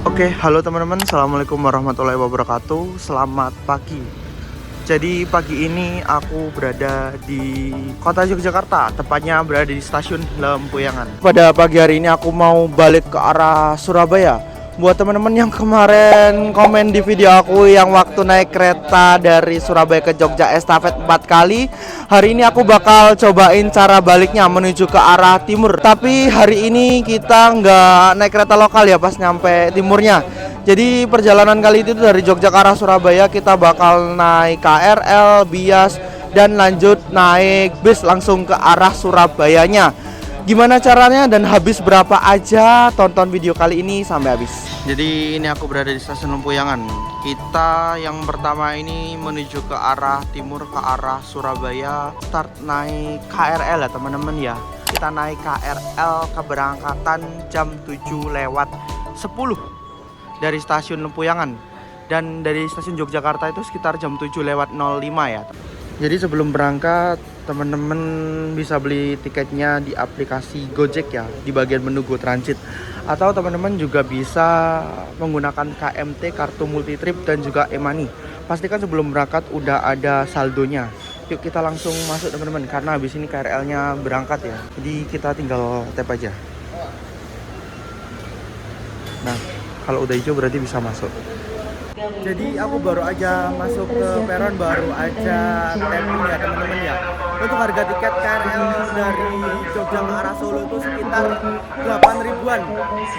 Oke, halo teman-teman. Assalamualaikum warahmatullahi wabarakatuh. Selamat pagi. Jadi pagi ini aku berada di kota Yogyakarta, tepatnya berada di stasiun Lempuyangan. Pada pagi hari ini aku mau balik ke arah Surabaya. Buat teman-teman yang kemarin komen di video aku yang waktu naik kereta dari Surabaya ke Jogja estafet 4 kali, hari ini aku bakal cobain cara baliknya menuju ke arah timur. Tapi hari ini kita nggak naik kereta lokal ya pas nyampe timurnya. Jadi perjalanan kali itu dari Jogja ke arah Surabaya kita bakal naik KRL, Bias, dan lanjut naik bis langsung ke arah Surabayanya. Gimana caranya dan habis berapa aja? Tonton video kali ini sampai habis. Jadi ini aku berada di stasiun Lempuyangan. Kita yang pertama ini menuju ke arah timur, ke arah Surabaya. Start naik KRL ya teman-teman ya. Kita naik KRL keberangkatan jam 7:10 dari stasiun Lempuyangan. Dan dari stasiun Yogyakarta itu sekitar jam 7:05 ya. Jadi sebelum berangkat teman-teman bisa beli tiketnya di aplikasi Gojek ya, di bagian menu Go Transit. Atau teman-teman juga bisa menggunakan KMT, kartu multitrip, dan juga e-money. Pastikan sebelum berangkat udah ada saldonya. Yuk kita langsung masuk teman-teman, karena habis ini KRL-nya berangkat ya. Jadi kita tinggal tap aja. Nah, kalau udah hijau berarti bisa masuk. Jadi aku baru aja masuk ke peron, baru aja tapping ya teman-teman ya. Untuk harga tiket KRL dari Jogja ke arah Solo itu sekitar 8 ribuan.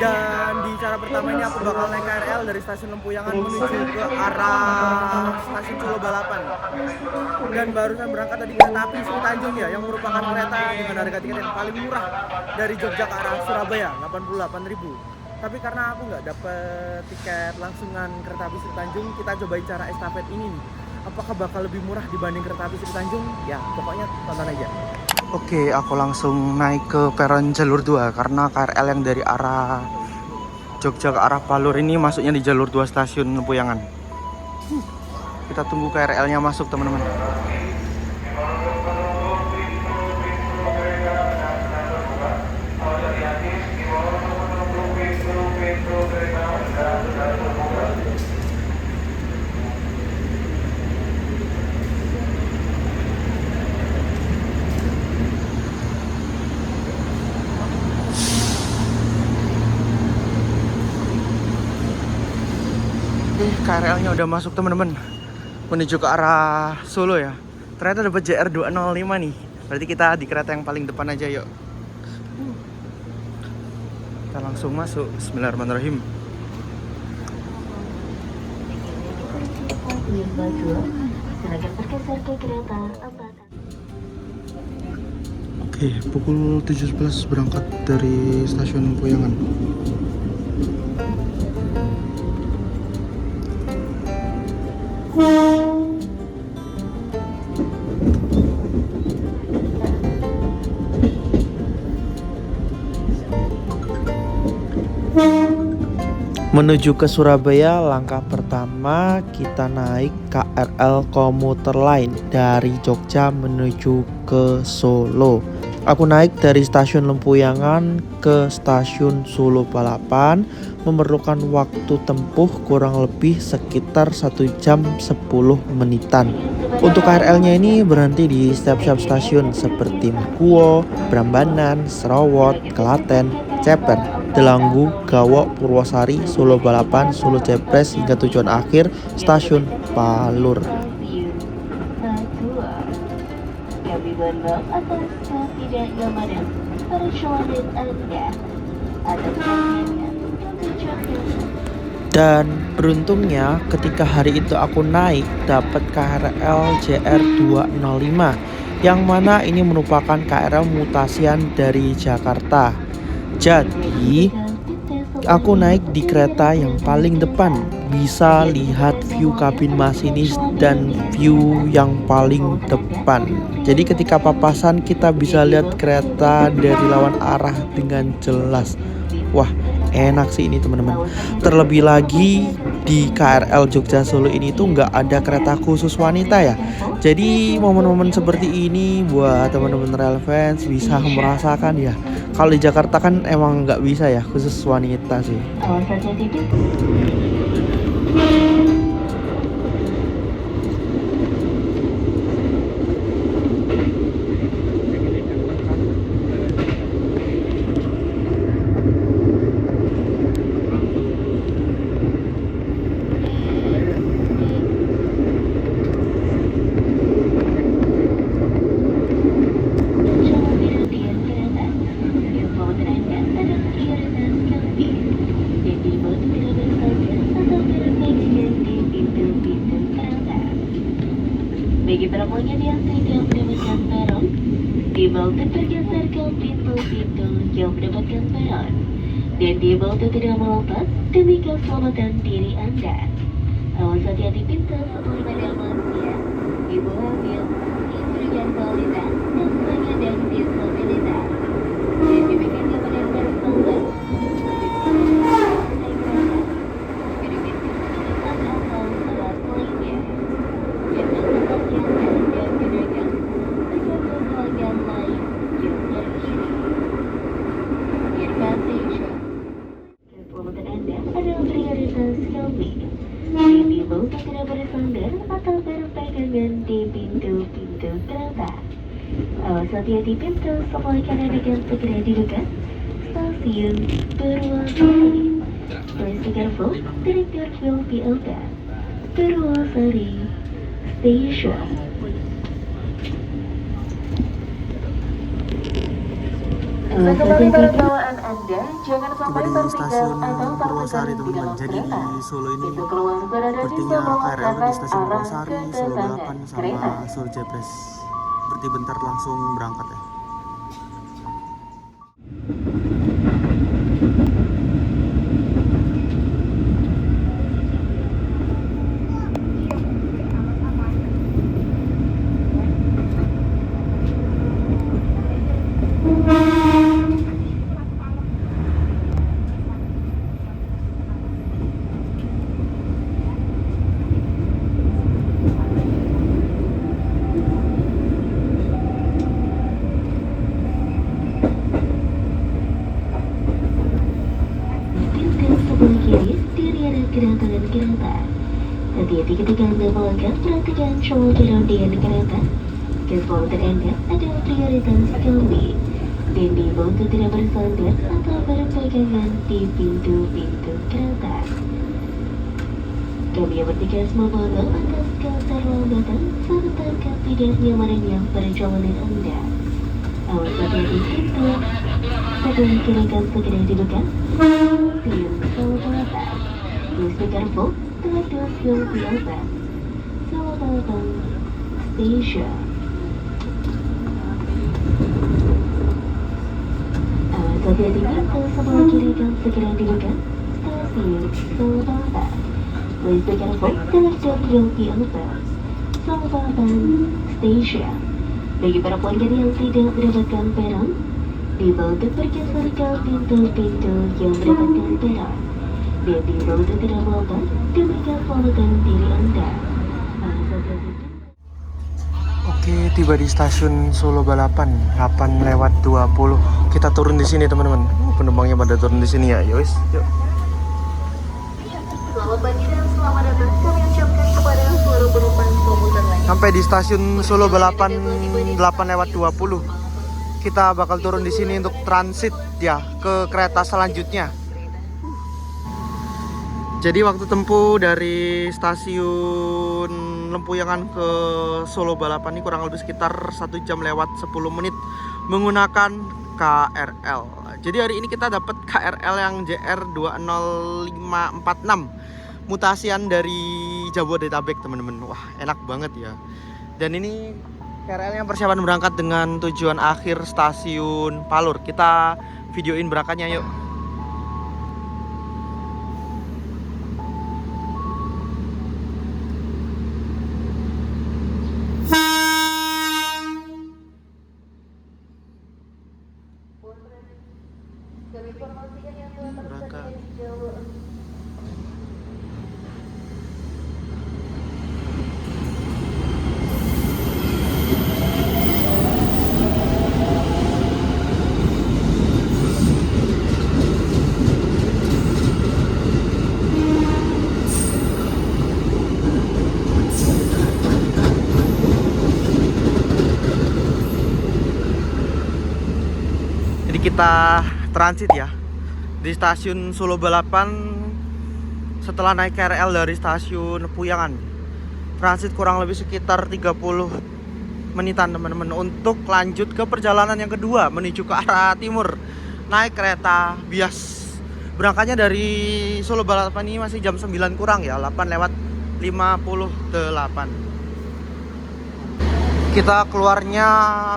Dan di cara pertama ini aku bakal naik KRL dari stasiun Lempuyangan menuju ke arah stasiun Solo Balapan. Dan barusan berangkat tadi kereta api Sri Tanjung ya, yang merupakan kereta dengan harga tiket yang paling murah dari Jogja ke arah Surabaya, 88.000. Tapi karena aku nggak dapet tiket langsungan kereta api Sri Tanjung, kita cobain cara estafet ini nih. Apakah bakal lebih murah dibanding kereta api Sri Tanjung? Ya, pokoknya tonton aja. Oke, aku langsung naik ke peron jalur 2 karena KRL yang dari arah Jogja ke arah Palur ini masuknya di jalur 2 stasiun Lempuyangan. Kita tunggu KRL-nya masuk, teman-teman. KRL-nya udah masuk teman-teman, menuju ke arah Solo ya. Ternyata dapat JR205 nih. Berarti kita di kereta yang paling depan aja, yuk. Kita langsung masuk. Bismillahirrahmanirrahim. Oke, pukul 7.11 berangkat dari stasiun Lempuyangan. Menuju ke Surabaya, langkah pertama kita naik KRL komuter lain dari Jogja menuju ke Solo. Aku naik dari stasiun Lempuyangan ke stasiun Solo Balapan, memerlukan waktu tempuh kurang lebih sekitar 1 jam 10 menitan. Untuk KRL-nya ini berhenti di setiap stasiun seperti Mekuwo, Prambanan, Serawot, Klaten, Ceper, Delanggu, Gawok, Purwosari, Solo Balapan, Solo Jepres hingga tujuan akhir stasiun Palur. Kami mohon maaf atas ketidaknyamanan perjalanan Anda. Dan beruntungnya ketika hari itu aku naik dapat KRL JR205, yang mana ini merupakan KRL mutasian dari Jakarta. Jadi aku naik di kereta yang paling depan, bisa lihat view kabin masinis dan view yang paling depan. Jadi ketika papasan kita bisa lihat kereta dari lawan arah dengan jelas. Wah, enak sih ini teman-teman. Terlebih lagi di KRL Jogja Solo ini tuh nggak ada kereta khusus wanita ya. Jadi momen-momen seperti ini buat teman-teman Rel fans bisa merasakan ya. Kalau di Jakarta kan emang nggak bisa ya khusus wanita sih. Bagi perempuan yang tidak mendapatkan peron, dibantu bergeser ke pintu-pintu yang mendapatkan peron dan dibantu tidak melompat demi keselamatan diri Anda. Awas hati-hati pintu sebelum Anda manusia, ibu hamil, ibu dengan balita, dan semuanya dan disabilitas. Dan demikian kepada bersama. Keselamatan Anda adalah prioritas kami. Diimbau untuk tidak bersandar atau berpegangan di pintu-pintu kereta. Awas hati-hati pintu semua kanan akan segera dibuka. Stasiun Purwosari. Please be careful, the door will be open. Purwosari Station. Tiba di stasiun Purwosari teman-teman. Jadi di Solo ini berartinya KRL di stasiun Purwosari, Solo Balapan sama Solo Jepres. Berarti bentar langsung berangkat ya. Kiri, dari arah kedatangan kereta. Hati-hati ketika Anda melangkah, perhatikan show dengan kereta. Keselamatan Anda adalah prioritas kami. Dan diimbau untuk tidak bersandar atau berpegangan di pintu-pintu kereta. Kami yang bertugas memantau atas keterlambatan serta ketidaknyamanannya perjalanan Anda. Awas hati-hati pintu sebelum kirakan segera dibuka. Stasiun Solo Balapan. Please be careful, the doors will be open. Solo Balapan Station. Awas hati-hati pintu sebelum kirakan segera dibuka. Stasiun Solo Balapan. Please be careful, the doors will be open. Solo Balapan Station. Bagi para pelanggan yang tidak mendapatkan peron, dibantu bergeser ke pintu-pintu yang mendapatkan peron dan dibantu tidak melompat demi keselamatan diri Anda. Oke, tiba di stasiun Solo Balapan 8:20. Kita turun di sini teman-teman. Penumpangnya pada turun di sini ya. Yowis, yuk. Selamat pagi dan selamat datang. Kami ucapkan kepada seluruh penumpang komuter lain. Sampai di stasiun Solo Balapan 8:20. Kita bakal turun di sini untuk transit ya ke kereta selanjutnya. Jadi waktu tempuh dari stasiun Lempuyangan ke Solo Balapan ini kurang lebih sekitar 1 jam lewat 10 menit menggunakan KRL. Jadi hari ini kita dapat KRL yang JR20546, mutasian dari Jabodetabek teman-teman. Wah, enak banget ya. Dan ini KRL yang persiapan berangkat dengan tujuan akhir stasiun Palur. Kita videoin berangkatnya yuk. Berangkat. kita transit ya di stasiun Solo Balapan. Setelah naik KRL dari stasiun Puyangan, transit kurang lebih sekitar 30 menitan teman-teman untuk lanjut ke perjalanan yang kedua menuju ke arah timur naik kereta bias. Berangkatnya dari Solo Balapan ini masih jam 9 kurang ya, 8:58. Kita keluarnya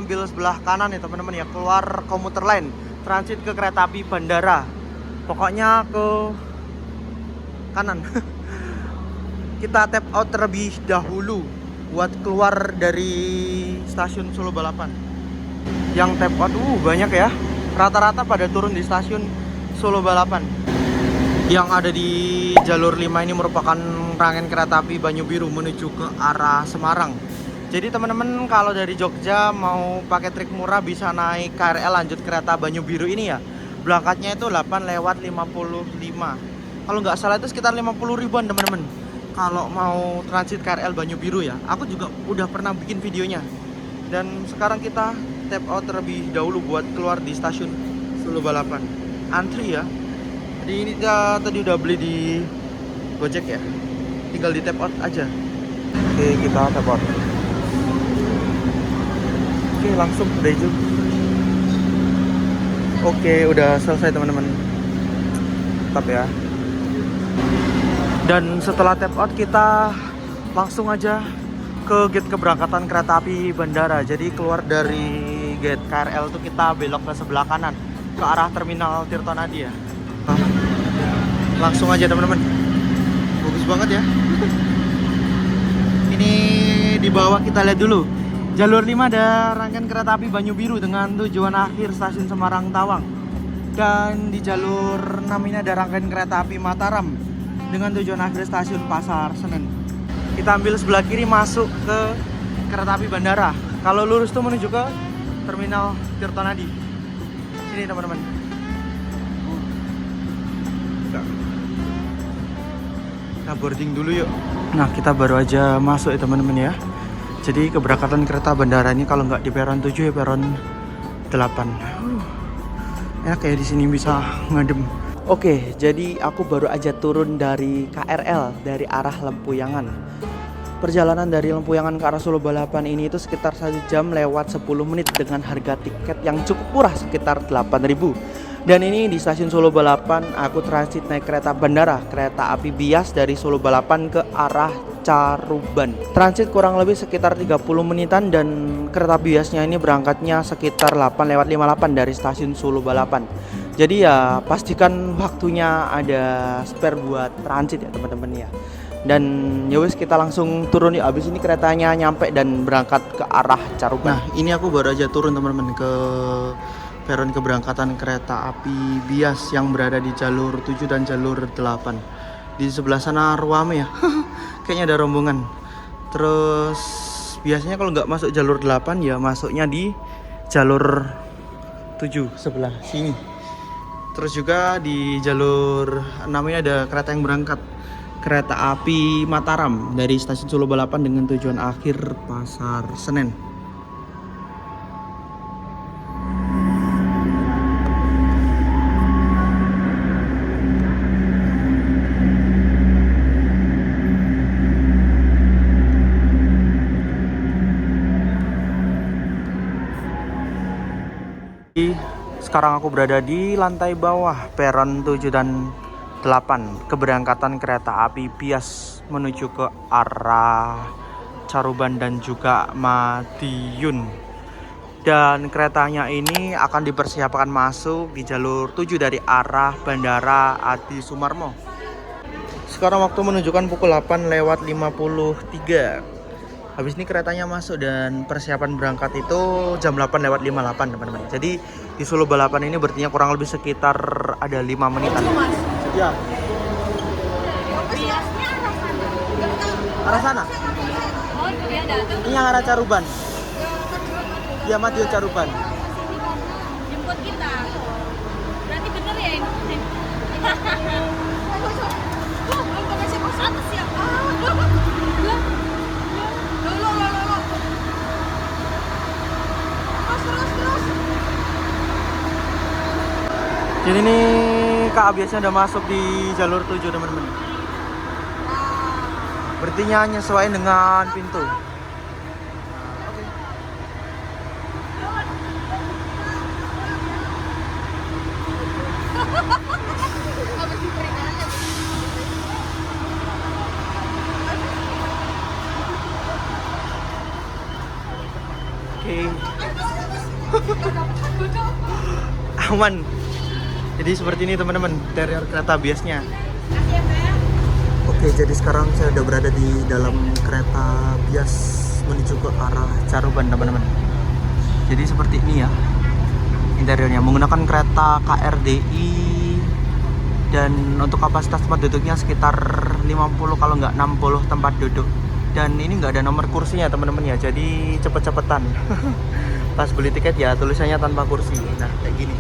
ambil sebelah kanan ya teman-teman ya, keluar komuter lain, transit ke kereta api bandara. Pokoknya ke kanan. Kita tap out terlebih dahulu buat keluar dari stasiun Solo Balapan. Yang tap out banyak ya. Rata-rata pada turun di stasiun Solo Balapan. Yang ada di jalur 5 ini merupakan rangkaian kereta api Banyu Biru menuju ke arah Semarang. Jadi teman-teman kalau dari Jogja mau pakai trik murah bisa naik KRL lanjut kereta Banyu Biru ini ya. Berangkatnya itu 8:55. Kalau nggak salah itu sekitar 50 ribuan teman-teman. Kalau mau transit KRL Banyu Biru ya. Aku juga udah pernah bikin videonya. Dan sekarang kita tap out terlebih dahulu buat keluar di stasiun Solo Balapan. Antri ya. Jadi ini tadi udah beli di Gojek ya. Tinggal di tap out aja. Oke, kita tap out. Oke, langsung udah hijau. Oke, udah selesai teman-teman. Tetap ya. Dan setelah tap out kita langsung aja ke gate keberangkatan kereta api bandara. Jadi keluar dari gate KRL tuh kita belok ke sebelah kanan ke arah terminal Tirtonadi ya. Langsung aja teman-teman. Bagus banget ya. Ini di bawah kita lihat dulu. Jalur 5 ada rangkaian kereta api Banyu Biru dengan tujuan akhir stasiun Semarang Tawang. Dan di jalur 6 ini ada rangkaian kereta api Mataram dengan tujuan akhir stasiun Pasar Senen. Kita ambil sebelah kiri masuk ke kereta api bandara. Kalau lurus tuh menuju ke terminal Tirtonadi. Sini teman-teman. Kita boarding dulu yuk. Nah, kita baru aja masuk ya teman-teman ya. Jadi keberangkatan kereta bandara ini kalau nggak di peron 7 ya peron 8. Enak kayak di sini bisa ngadem. Oke, jadi aku baru aja turun dari KRL dari arah Lempuyangan. Perjalanan dari Lempuyangan ke arah Solo Balapan ini itu sekitar 1 jam lewat 10 menit dengan harga tiket yang cukup murah sekitar 8.000. Dan ini di stasiun Solo Balapan aku transit naik kereta bandara, kereta api bias dari Solo Balapan ke arah Caruban. Transit kurang lebih sekitar 30 menitan dan kereta biasnya ini berangkatnya sekitar 8:58 dari stasiun Solo Balapan. Jadi ya pastikan waktunya ada spare buat transit ya teman-teman ya. Dan ya wes kita langsung turun ya. Abis ini keretanya nyampe dan berangkat ke arah Caruban. Nah, ini aku baru aja turun teman-teman ke peron keberangkatan kereta api bias yang berada di jalur 7 dan jalur 8. Di sebelah sana ruame ya. Kayaknya ada rombongan. Terus biasanya kalau nggak masuk jalur 8 ya masuknya di jalur 7 sebelah sini. Terus juga di jalur 6 ini ada kereta yang berangkat, kereta api Mataram dari stasiun Solo Balapan dengan tujuan akhir Pasar Senen. Sekarang aku berada di lantai bawah peron 7 dan 8 keberangkatan kereta api bias menuju ke arah Caruban dan juga Madiun. Dan keretanya ini akan dipersiapkan masuk di jalur 7 dari arah Bandara Adi Sumarmo. Sekarang waktu menunjukkan pukul 8:53. Habis ini keretanya masuk dan persiapan berangkat itu jam 8:58 teman-teman. Jadi di Solo Balapan ini berarti kurang lebih sekitar ada 5 menitan. Ya. Biasnya Arah sana. Oh, dia datang. Ini yang arah Caruban. Iya, Madiun Caruban. Jemput kita. Berarti bener ya ini. Atas ya. Terus. Jadi nih Kak biasanya udah masuk di jalur 7 teman-teman. Berarti nyesuaiin dengan pintu. Oke. Aman. Jadi seperti ini teman-teman interior kereta biasnya. Oke, jadi sekarang saya udah berada di dalam kereta bias menuju ke arah Caruban teman-teman. Jadi seperti ini ya interiornya, menggunakan kereta KRDI dan untuk kapasitas tempat duduknya sekitar 50 kalau nggak 60 tempat duduk. Dan ini nggak ada nomor kursinya teman-teman ya, jadi cepet-cepetan. Pas beli tiket ya tulisannya tanpa kursi. Nah kayak gini.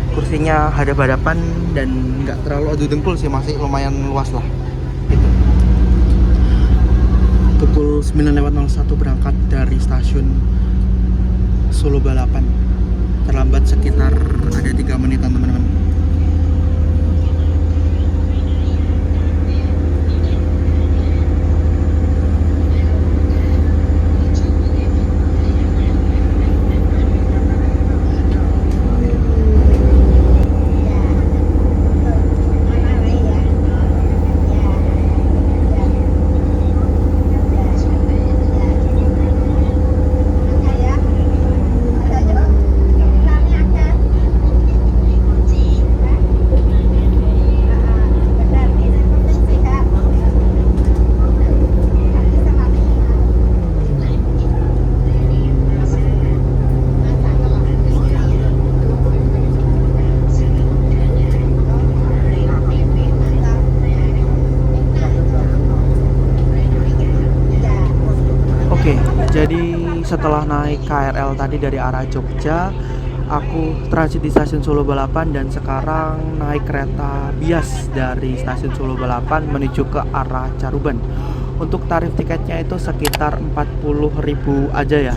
Kursinya hadap-hadapan dan nggak terlalu adu dengkul sih, masih lumayan luas lah gitu. Pukul 9:01 berangkat dari stasiun Solo Balapan. Terlambat sekitar ada 3 menitan teman-teman. Jadi setelah naik KRL tadi dari arah Jogja, aku transit di stasiun Solo Balapan dan sekarang naik kereta bias dari stasiun Solo Balapan menuju ke arah Caruban. Untuk tarif tiketnya itu sekitar 40.000 aja ya.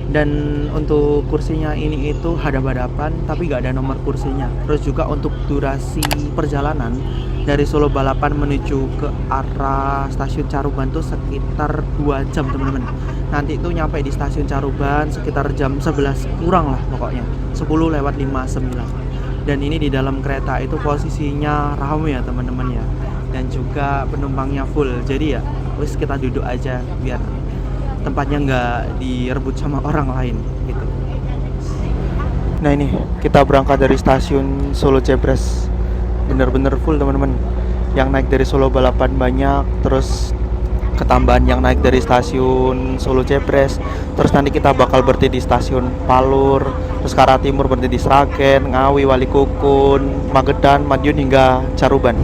Dan untuk kursinya ini itu hadap-hadapan tapi gak ada nomor kursinya. Terus juga untuk durasi perjalanan dari Solo Balapan menuju ke arah stasiun Caruban tuh sekitar 2 jam teman-teman. Nanti itu nyampe di stasiun Caruban sekitar jam 11 kurang lah pokoknya, 10:59. Dan ini di dalam kereta itu posisinya ramai ya teman-teman ya, dan juga penumpangnya full. Jadi ya wis kita duduk aja biar tempatnya nggak direbut sama orang lain gitu. Nah ini kita berangkat dari stasiun Solo Jebres, bener-bener full teman-teman. Yang naik dari Solo Balapan banyak, terus ketambahan yang naik dari stasiun Solo Jebres. Terus nanti kita bakal berhenti di stasiun Palur, terus ke arah timur berhenti di Sragen, Ngawi, Walikukun, Magetan, Madiun hingga Caruban.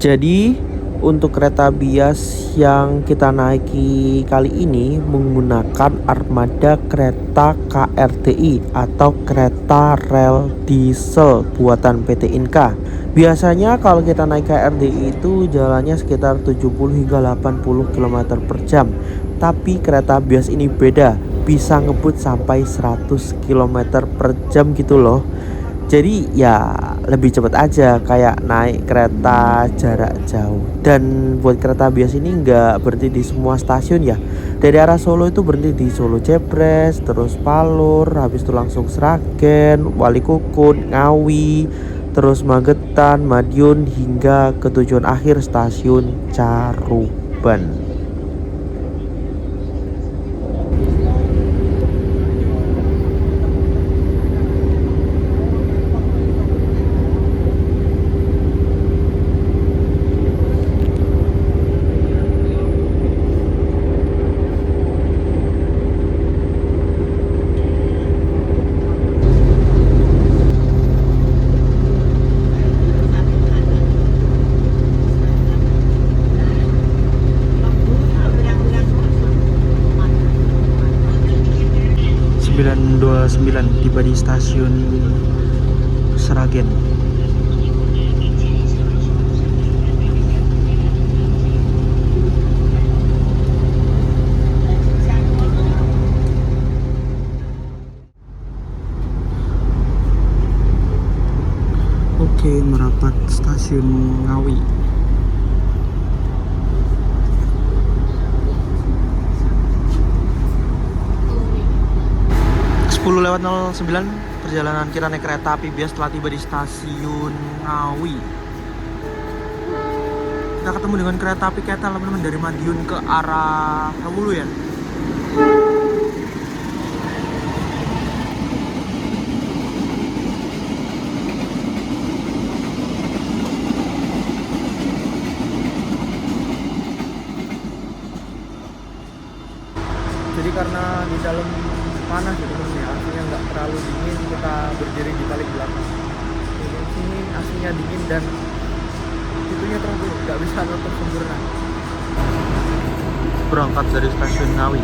Jadi untuk kereta bias yang kita naiki kali ini menggunakan armada kereta KRDI atau kereta rel diesel buatan PT Inka. Biasanya kalau kita naik KRDI itu jalannya sekitar 70 hingga 80 km per jam. Tapi kereta bias ini beda, bisa ngebut sampai 100 km per jam gitu loh. Jadi ya lebih cepat aja kayak naik kereta jarak jauh. Dan buat kereta bias ini nggak berhenti di semua stasiun ya. Dari arah Solo itu berhenti di Solo Jebres, terus Palur, habis itu langsung Sragen, Walikukun, Ngawi, terus Magetan, Madiun hingga ke tujuan akhir stasiun Caruban. 9 tiba di stasiun Sragen. Oke, merapat stasiun Ngawi. Sepuluh lewat 09 perjalanan kita naik kereta api bias telah tiba di stasiun Ngawi. Kita ketemu dengan kereta api Ketal teman-teman dari Madiun ke arah Hulu ya. Jadi karena di dalam panas gitu temen ya, aslinya nggak terlalu dingin, kita berdiri di paling belakang. Di sini aslinya dingin dan itunya terlalu nggak bisa nutup sempurna. Berangkat dari stasiun Ngawi.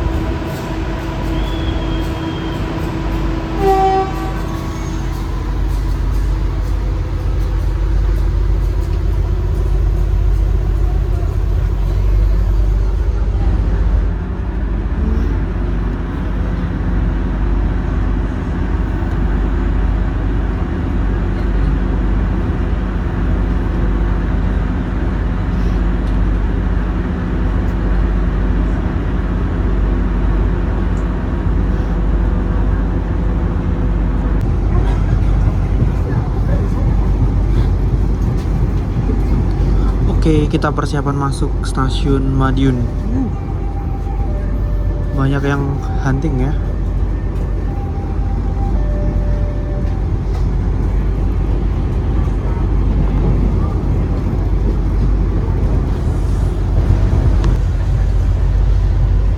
Oke, kita persiapan masuk stasiun Madiun. Banyak yang hunting ya.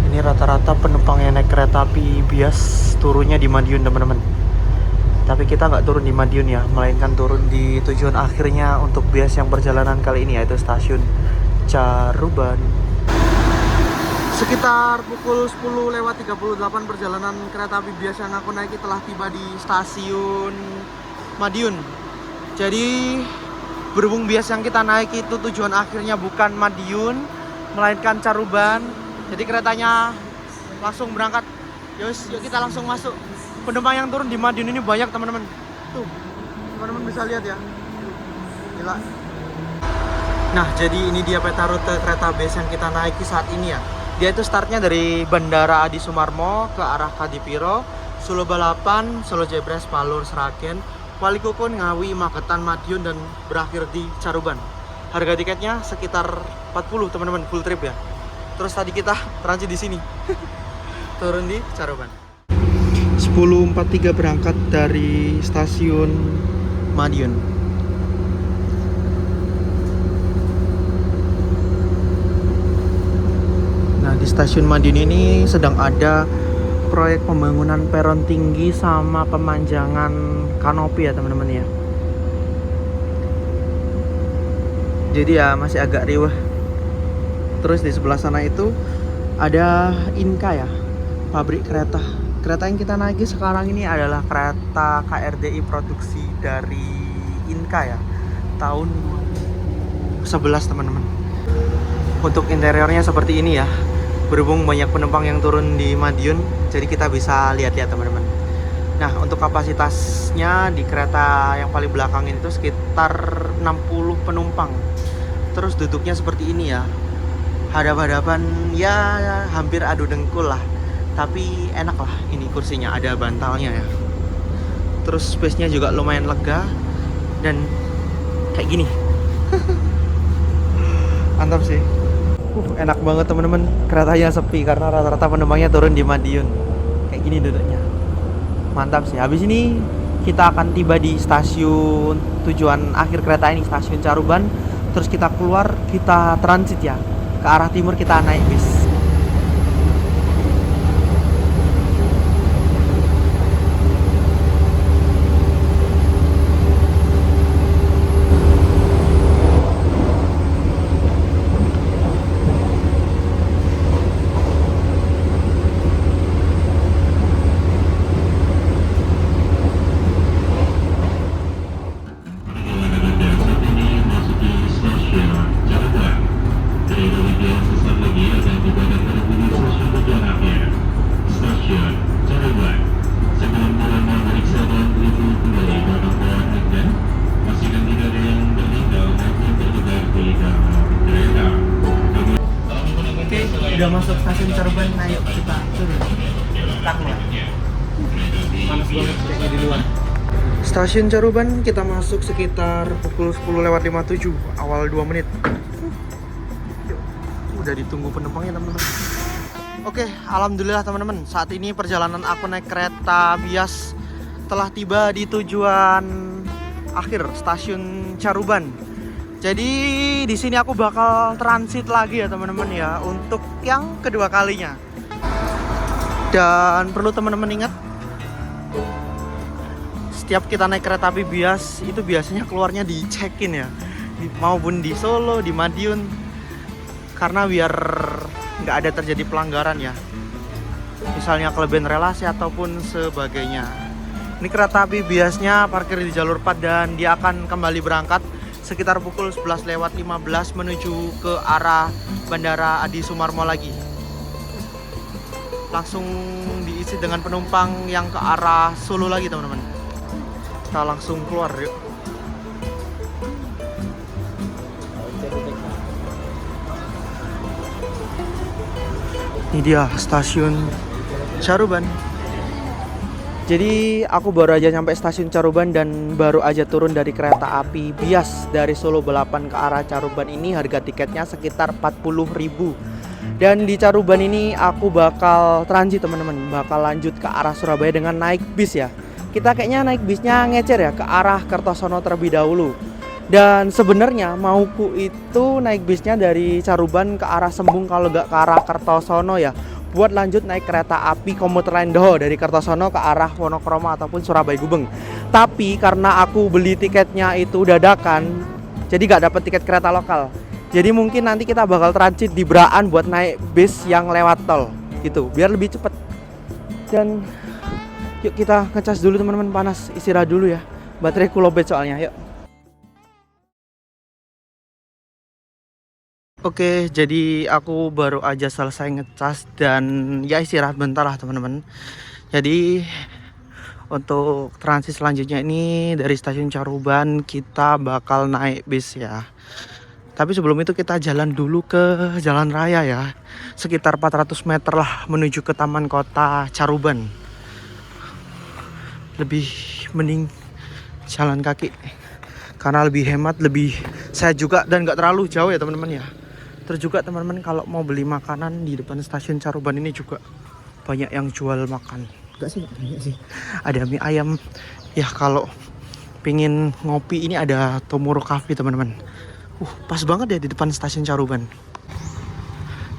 Ini rata-rata penumpang yang naik kereta api bias turunnya di Madiun teman-teman. Tapi kita nggak turun di Madiun ya, melainkan turun di tujuan akhirnya untuk bias yang perjalanan kali ini, yaitu stasiun Caruban. Sekitar pukul 10 lewat 38 perjalanan kereta api bias yang aku naiki telah tiba di stasiun Madiun. Jadi berhubung bias yang kita naik itu tujuan akhirnya bukan Madiun, melainkan Caruban. Jadi keretanya langsung berangkat. Yuk kita langsung masuk. Penumpang yang turun di Madiun ini banyak teman-teman. Tuh, teman-teman bisa lihat ya. Gila. Nah, jadi ini dia peta rute kereta bias yang kita naiki saat ini ya. Dia itu startnya dari Bandara Adi Sumarmo ke arah Kadipiro, Solo Balapan, Solo Jebres, Palur, Sragen, Walikukun, Ngawi, Magetan, Madiun, dan berakhir di Caruban. Harga tiketnya sekitar 40 teman-teman, full trip ya. Terus tadi kita transit di sini. Turun di Caruban. 10.43 berangkat dari stasiun Madiun. Nah, di stasiun Madiun ini sedang ada proyek pembangunan peron tinggi sama pemanjangan kanopi ya teman-teman ya. Jadi ya masih agak riuh. Terus di sebelah sana itu ada Inka ya, pabrik kereta. Kereta yang kita naiki sekarang ini adalah kereta KRDI produksi dari Inka ya, tahun 2011 teman-teman. Untuk interiornya seperti ini ya. Berhubung banyak penumpang yang turun di Madiun, jadi kita bisa lihat-lihat teman-teman. Nah, untuk kapasitasnya di kereta yang paling belakang itu sekitar 60 penumpang. Terus duduknya seperti ini ya, hadap-hadapan ya hampir adu dengkul lah. Tapi enak lah, ini kursinya ada bantalnya ya. Terus space-nya juga lumayan lega dan kayak gini. Mantap sih. Enak banget teman-teman. Keretanya sepi karena rata-rata penumpangnya turun di Madiun. Kayak gini duduknya. Mantap sih. Habis ini kita akan tiba di stasiun tujuan akhir kereta ini, stasiun Caruban. Terus kita keluar, kita transit ya. Ke arah timur kita naik bis. Udah masuk stasiun Caruban, ayo kita turun. Kita keluar. Panas banget di luar. Stasiun Caruban kita masuk sekitar pukul 10:57, awal 2 menit. Udah ditunggu penumpangnya teman-teman. Oke, alhamdulillah teman-teman. Saat ini perjalanan aku naik kereta bias telah tiba di tujuan akhir stasiun Caruban. Jadi di sini aku bakal transit lagi ya teman-teman ya untuk yang kedua kalinya. Dan perlu teman-teman ingat, setiap kita naik kereta api bias itu biasanya keluarnya di check-in ya, maupun di Solo, di Madiun, karena biar nggak ada terjadi pelanggaran ya, misalnya kelebihan relasi ataupun sebagainya. Ini kereta api biasnya parkir di jalur 4 dan dia akan kembali berangkat sekitar pukul 11:15 menuju ke arah Bandara Adi Sumarmo lagi. Langsung diisi dengan penumpang yang ke arah Solo lagi teman-teman. Kita langsung keluar yuk. Ini dia stasiun Caruban. Jadi aku baru aja sampai stasiun Caruban dan baru aja turun dari kereta api bias dari Solo Balapan ke arah Caruban ini. Harga tiketnya sekitar 40.000. Dan di Caruban ini aku bakal transit teman-teman, bakal lanjut ke arah Surabaya dengan naik bis ya. Kita kayaknya naik bisnya ngecer ya ke arah Kertosono terlebih dahulu. Dan sebenarnya mauku itu naik bisnya dari Caruban ke arah Sembung kalau nggak ke arah Kertosono ya, buat lanjut naik kereta api komuter lain dari Kertosono ke arah Wonokromo ataupun Surabaya Gubeng. Tapi karena aku beli tiketnya itu dadakan, jadi nggak dapet tiket kereta lokal. Jadi mungkin nanti kita bakal transit di Braan buat naik bis yang lewat tol gitu, biar lebih cepet. Dan yuk kita ngecas dulu teman-teman, panas, istirahat dulu ya. Baterai ku lowbat soalnya, yuk. Oke, jadi aku baru aja selesai ngecas dan ya istirahat bentar lah teman-teman. Jadi untuk transit selanjutnya ini dari stasiun Caruban kita bakal naik bis ya. Tapi sebelum itu kita jalan dulu ke jalan raya ya, sekitar 400 meter lah menuju ke Taman Kota Caruban. Lebih mending jalan kaki karena lebih hemat, lebih sehat juga dan gak terlalu jauh ya teman-teman ya. Terus juga teman-teman kalau mau beli makanan di depan stasiun Caruban ini juga banyak yang jual makan. Enggak sih, banyak sih. Ada mie ayam. Ya kalau pingin ngopi ini ada Tomoro Cafe teman-teman. Pas banget ya di depan stasiun Caruban.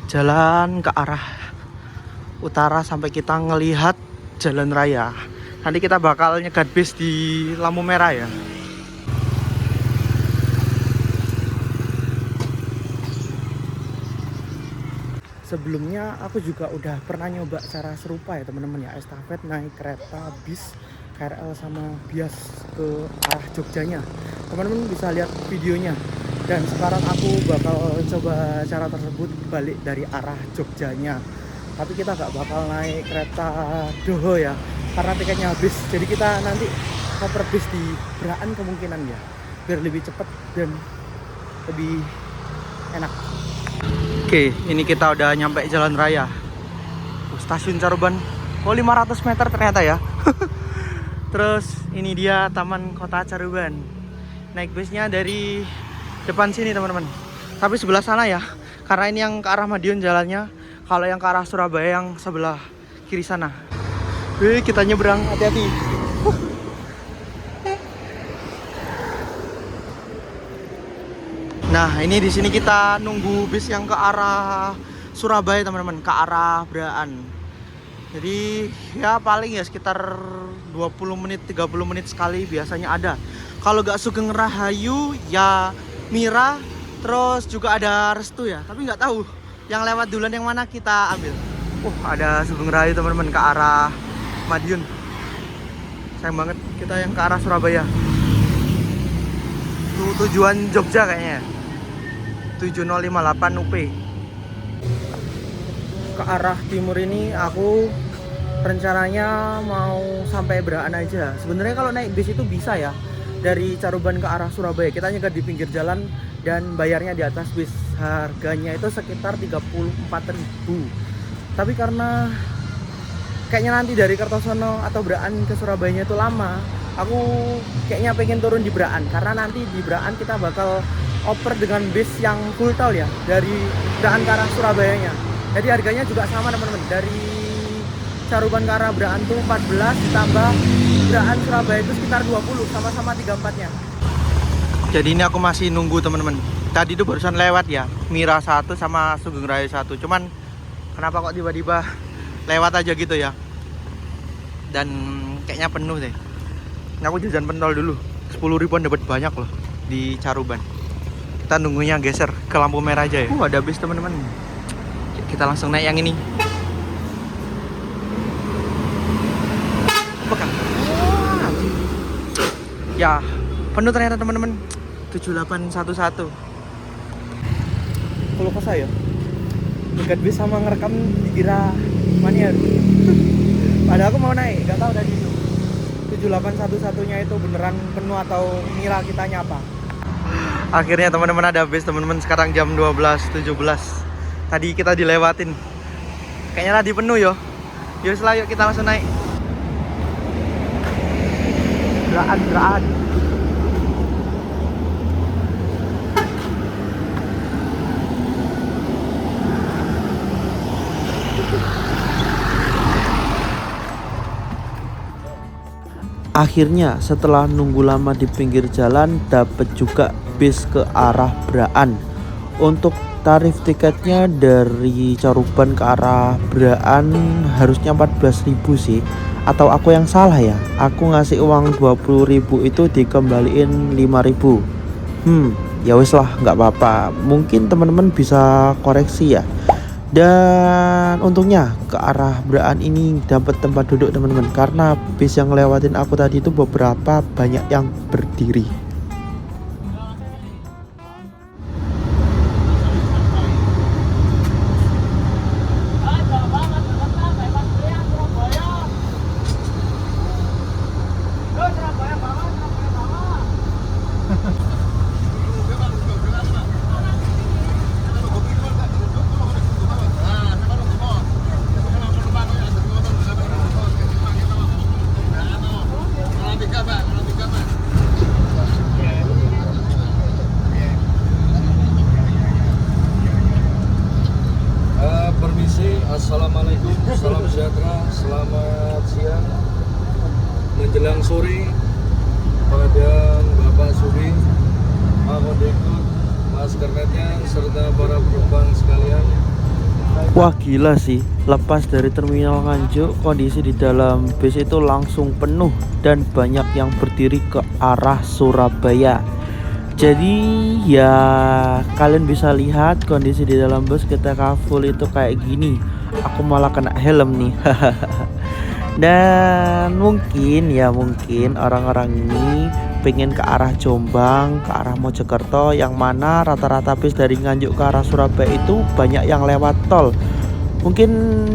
Jalan ke arah utara sampai kita ngelihat jalan raya. Nanti kita bakal nyegat bis di lampu merah ya. Sebelumnya aku juga udah pernah nyoba cara serupa ya teman-teman ya, estafet naik kereta bis KRL sama bias ke arah Jogjanya. Teman-teman bisa lihat videonya. Dan sekarang aku bakal coba cara tersebut balik dari arah Jogjanya. Tapi kita gak bakal naik kereta Doho ya, karena tiketnya habis. Jadi kita nanti koper bis di Braan kemungkinan ya, biar lebih cepat dan lebih enak. Oke, ini kita udah nyampe jalan raya. Stasiun Caruban. 500 meter ternyata ya. Terus ini dia Taman Kota Caruban. Naik busnya dari depan sini teman-teman. Tapi sebelah sana ya, karena ini yang ke arah Madiun jalannya. Kalau yang ke arah Surabaya yang sebelah kiri sana. Kita nyebrang, hati-hati. Nah, ini di sini kita nunggu bis yang ke arah Surabaya teman-teman, ke arah Braan. Jadi ya paling ya sekitar 20 menit, 30 menit sekali biasanya ada. Kalau gak Sugeng Rahayu ya Mira, terus juga ada Restu ya. Tapi nggak tahu yang lewat duluan yang mana kita ambil. Ada Sugeng Rahayu teman-teman ke arah Madiun. Sayang banget kita yang ke arah Surabaya. Tujuan Jogja kayaknya. 7058 UP. Ke arah timur ini aku rencananya mau sampai Braan aja. Sebenarnya kalau naik bis itu bisa ya, dari Caruban ke arah Surabaya. Kita nyegat di pinggir jalan dan bayarnya di atas bis. harganya itu sekitar 34.000. Tapi karena kayaknya nanti dari Kertosono atau Braan ke Surabayanya itu lama, aku kayaknya pengen turun di Braan, karena nanti di Braan kita bakal oper dengan bis yang full tol ya, dari Braan ke arah Surabayanya. Jadi harganya juga sama teman-teman, dari Caruban ke arah Braan tuh 14 ditambah Braan Surabaya itu sekitar 20, sama-sama 34-nya. Jadi ini aku masih nunggu teman-teman. Tadi itu barusan lewat ya, Mira 1 sama Sugeng Rahayu 1. Cuman kenapa kok tiba-tiba lewat aja gitu ya. Dan kayaknya penuh deh. Ini aku jajan pentol dulu. 10 ribuan dapat banyak loh di Caruban. Kita nunggunya geser ke lampu merah aja ya. Ada bis teman-teman. Kita langsung naik yang ini. Pekan. Ya, penuh ternyata teman-teman. 7811. Kalau ke saya dekat bis sama ngerekam dikira mania. Padahal aku mau naik, gak tahu tadi itu 7811 nya itu beneran penuh atau ngira kita nyapa. Akhirnya teman-teman ada bis teman-teman, sekarang jam 12.17. Tadi kita dilewatin. Kayaknya tadi penuh yo. Yuk setelah yuk kita langsung naik. Geraan. Akhirnya setelah nunggu lama di pinggir jalan, dapat juga bis ke arah Braan. Untuk tarif tiketnya dari Caruban ke arah Braan harusnya 14.000 sih. Atau aku yang salah ya? Aku ngasih uang 20.000 itu dikembaliin 5.000. Ya wis lah, nggak apa-apa. Mungkin teman-teman bisa koreksi ya. Dan untungnya ke arah Braan ini dapat tempat duduk teman-teman, karena bis yang ngelewatin aku tadi itu beberapa banyak yang berdiri. Assalamualaikum, salam sejahtera, selamat siang menjelang sore pada Bapak Suri, Pak Kondektur, Mas Kernetnya, serta para penumpang sekalian. Wah gila sih, lepas dari terminal Nganjuk, kondisi di dalam bis itu langsung penuh dan banyak yang berdiri ke arah Surabaya. Jadi ya kalian bisa lihat kondisi di dalam bus ketika full itu kayak gini. Aku malah kena helm nih. Dan mungkin orang-orang ini pengen ke arah Jombang, ke arah Mojokerto, yang mana rata-rata bis dari Nganjuk ke arah Surabaya itu banyak yang lewat tol. Mungkin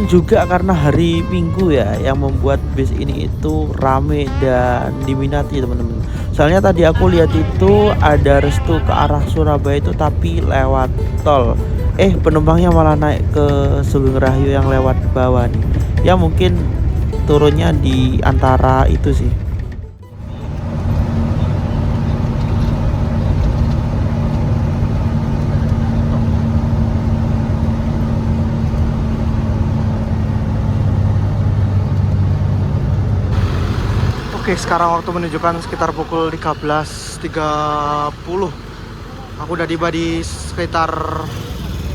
juga karena hari Minggu ya, yang membuat bis ini itu rame dan diminati teman-teman. Soalnya tadi aku lihat itu ada restu ke arah Surabaya itu tapi lewat tol. Penumpangnya malah naik ke Sugeng Rahayu yang lewat bawah nih. Ya mungkin turunnya di antara itu sih. Oke, sekarang waktu menunjukkan sekitar pukul 13.30. Aku udah tiba di sekitar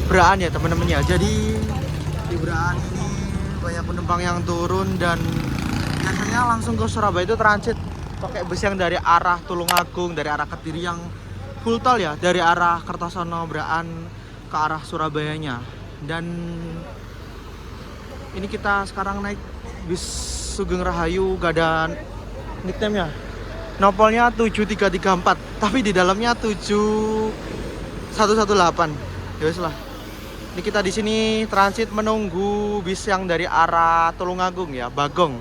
Braan ya teman-teman ya. Jadi di Braan ini banyak penumpang yang turun dan biasanya langsung ke Surabaya itu transit pakai bus yang dari arah Tulungagung, dari arah Kediri yang full tol ya, dari arah Kertosono Braan ke arah Surabayanya. Dan ini kita sekarang naik bis Sugeng Rahayu, gak ada nickname-nya. Nopolnya 7334, tapi di dalamnya 7118. Ya wis lah. Ini kita di sini transit menunggu bis yang dari arah Tulungagung ya, Bagong.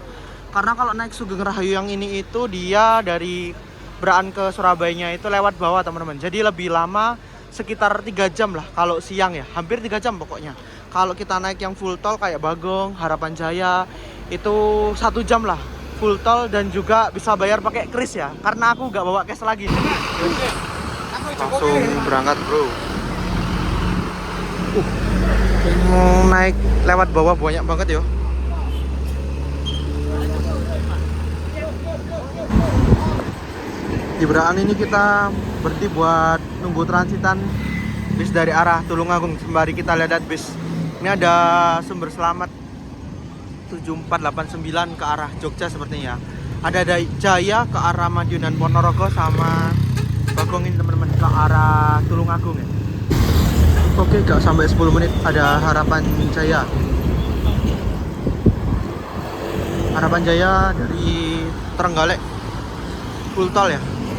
Karena kalau naik Sugeng Rahayu yang ini itu dia dari Braan ke Surabayanya itu lewat bawah teman-teman. Jadi lebih lama sekitar 3 jam lah kalau siang ya, hampir 3 jam pokoknya. Kalau kita naik yang full tol kayak Bagong, Harapan Jaya itu 1 jam lah full tol, dan juga bisa bayar pakai kris ya, karena aku nggak bawa cash lagi. Langsung berangkat bro. Mau naik lewat bawah banyak banget ya. Di Braan ini kita berhenti buat nunggu transitan bis dari arah Tulungagung. Sembari kita lihat bis. Ini ada sumber selamat 7489 ke arah Jogja sepertinya. Ada Jaya ke arah Madiun dan Ponorogo, sama Bagong ini teman-teman ke arah Tulungagung ya. Oke, gak sampai 10 menit ada Harapan Jaya. Harapan Jaya dari Trenggalek full tol ya.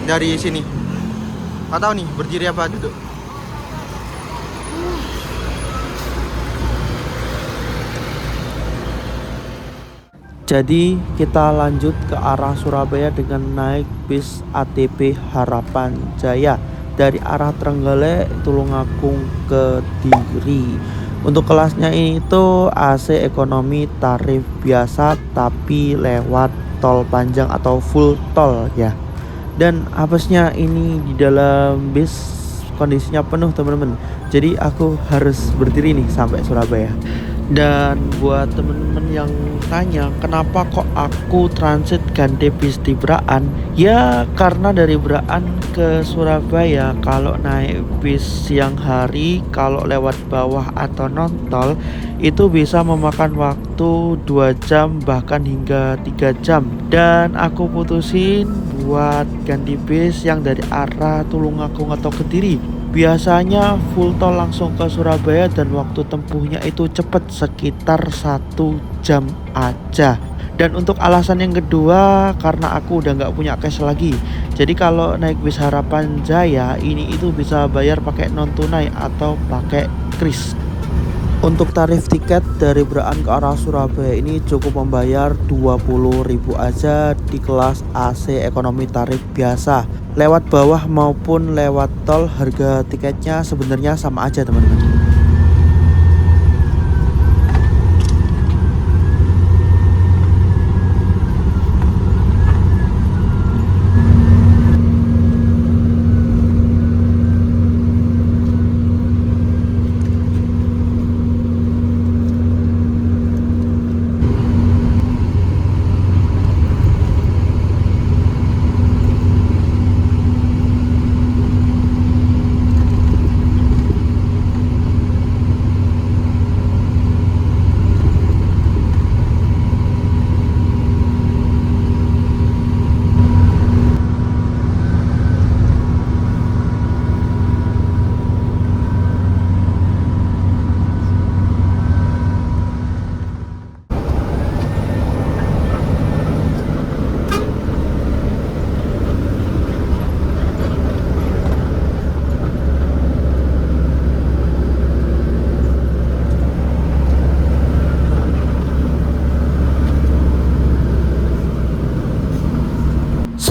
Dari sini nggak tahu nih berdiri apa duduk. Jadi kita lanjut ke arah Surabaya dengan naik bis ATP Harapan Jaya dari arah Trenggalek Tulungagung ke Kediri. Untuk kelasnya ini itu AC ekonomi tarif biasa tapi lewat tol panjang atau full tol ya. Dan apesnya ini di dalam bis kondisinya penuh teman-teman. Jadi aku harus berdiri nih sampai Surabaya. Dan buat temen-temen yang tanya kenapa kok aku transit ganti bis di Braan, ya karena dari Braan ke Surabaya kalau naik bis siang hari, kalau lewat bawah atau non-tol itu bisa memakan waktu 2 jam bahkan hingga 3 jam. Dan aku putusin buat ganti bis yang dari arah Tulungagung atau Kediri. Biasanya full tol langsung ke Surabaya dan waktu tempuhnya itu cepet, sekitar 1 jam aja. Dan untuk alasan yang kedua, karena aku udah nggak punya cash lagi. Jadi kalau naik bis Harapan Jaya ini itu bisa bayar pakai non tunai atau pakai kris. Untuk tarif tiket dari Braan ke arah Surabaya ini cukup membayar 20.000 aja di kelas AC ekonomi tarif biasa. Lewat bawah maupun lewat tol harga tiketnya sebenarnya sama aja teman-teman.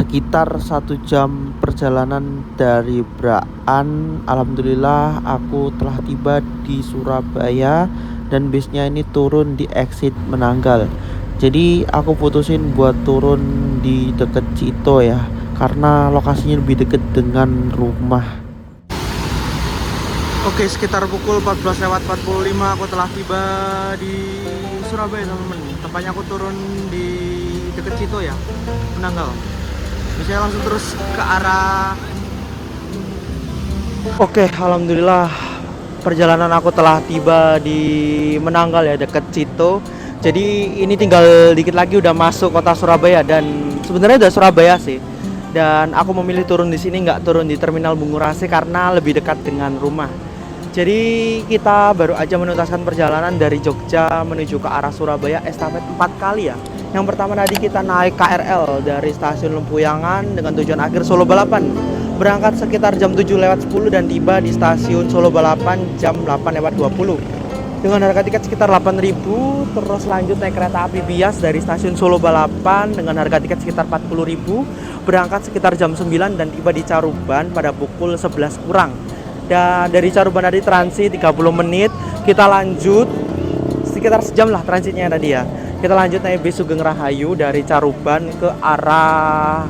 Sekitar 1 jam perjalanan dari Braan, alhamdulillah aku telah tiba di Surabaya dan bisnya ini turun di exit Menanggal. Jadi aku putusin buat turun di deket Cito ya, karena lokasinya lebih deket dengan rumah. Oke, sekitar pukul 14:45 aku telah tiba di Surabaya teman-teman. Tempatnya aku turun di deket Cito ya, Menanggal. Saya langsung terus ke arah. Oke, alhamdulillah perjalanan aku telah tiba di Menanggal ya, dekat Cito. Jadi ini tinggal dikit lagi udah masuk kota Surabaya, dan sebenarnya udah Surabaya sih. Dan aku memilih turun di sini, nggak turun di Terminal Bungurasi karena lebih dekat dengan rumah. Jadi kita baru aja menuntaskan perjalanan dari Jogja menuju ke arah Surabaya estafet 4 kali ya. Yang pertama tadi kita naik KRL dari stasiun Lempuyangan dengan tujuan akhir Solo Balapan. Berangkat sekitar jam 7:10 dan tiba di stasiun Solo Balapan jam 8:20. Dengan harga tiket sekitar 8.000, terus lanjut naik kereta api bias dari stasiun Solo Balapan dengan harga tiket sekitar 40.000. Berangkat sekitar jam 9 dan tiba di Caruban pada pukul 11 kurang. Dan dari Caruban tadi transit 30 menit, kita lanjut sekitar sejam lah transitnya tadi ya. Kita lanjut naik bis Sugeng Rahayu dari Caruban ke arah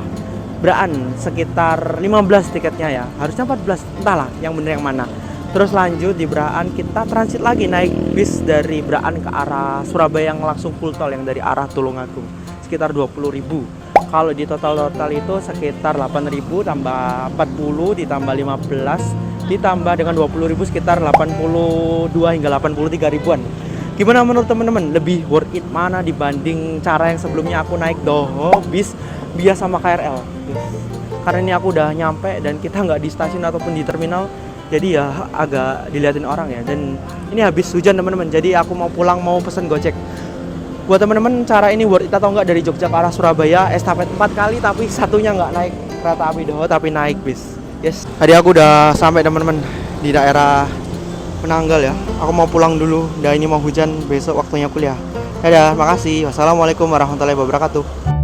Braan, sekitar 15 tiketnya ya. Harusnya 14, entahlah yang bener yang mana. Terus lanjut di Braan kita transit lagi naik bis dari Braan ke arah Surabaya yang langsung full tol yang dari arah Tulungagung. Sekitar 20.000. Kalau di total itu sekitar 8.000 tambah 40 ditambah 15 ditambah dengan 20.000 sekitar 82 hingga 83 ribuan. Gimana menurut teman-teman? Lebih worth it mana dibanding cara yang sebelumnya aku naik Doho bis biasa sama KRL? Karena ini aku udah nyampe dan kita nggak di stasiun ataupun di terminal, jadi ya agak diliatin orang ya. Dan ini habis hujan teman-teman, jadi aku mau pulang mau pesen Gojek. Buat teman-teman, cara ini worth it atau enggak dari Jogja ke arah Surabaya, estafet 4 kali tapi satunya nggak naik kereta api Doho tapi naik bis. Yes, tadi aku udah sampai teman-teman di daerah Penanggal ya. Aku mau pulang dulu, dan ini mau hujan, besok waktunya kuliah. Dadah, makasih. Wassalamualaikum warahmatullahi wabarakatuh.